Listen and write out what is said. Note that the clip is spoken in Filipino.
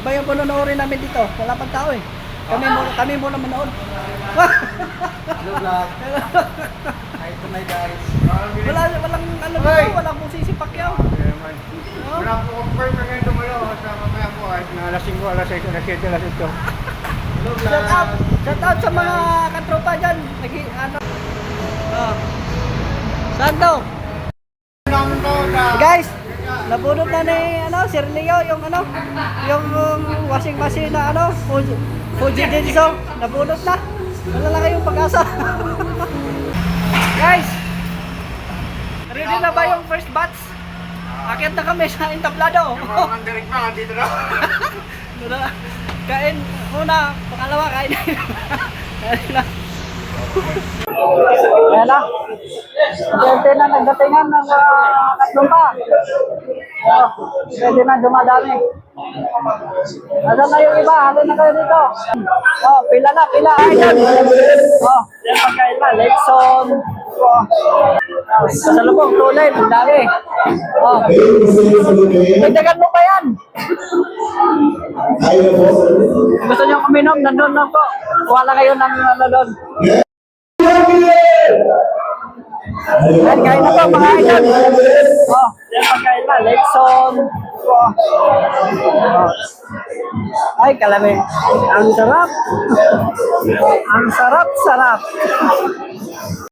Iba yung panonoorin namin dito. Wala pang tao eh. Kami muna manood. Hello vlog. Hi to my guys. Walang ano dito, walang musisi Pacquiao. Wala po confirm na ngayon dumalo. Sa mamaya po ay nalasing ko, alas 7, alas 7, alas 8. Hello vlog. Shout out sa mga katropa dyan. Ano? Saan daw? Guys, nabunot na ni Sir Leo yung washing machine na Fuji Denso. Nabunot na. Wala lang kayong pag-asa. Guys, ready na ba yung first batch? Akit na kami sa entablado. Ang direct na, dito na. Kain muna, pangalawa kain na. Ayan na. Pwede na nagdatingan ng katlumpa. Pwede na dumadami. Ano na yung iba? Halo na kayo dito. Pila na, pila. Ayan. Yan pagkain na. Lechon. Kasalubong, tunay. Ang dami. Pagdagan mo pa yan. Gusto nyo kuminom? Nandun na po. Wala kayo ng doon. Ayan, kain na po mga idol. Yan pagkain na. Lechon. Ay, kalami. Ang sarap. Ang sarap.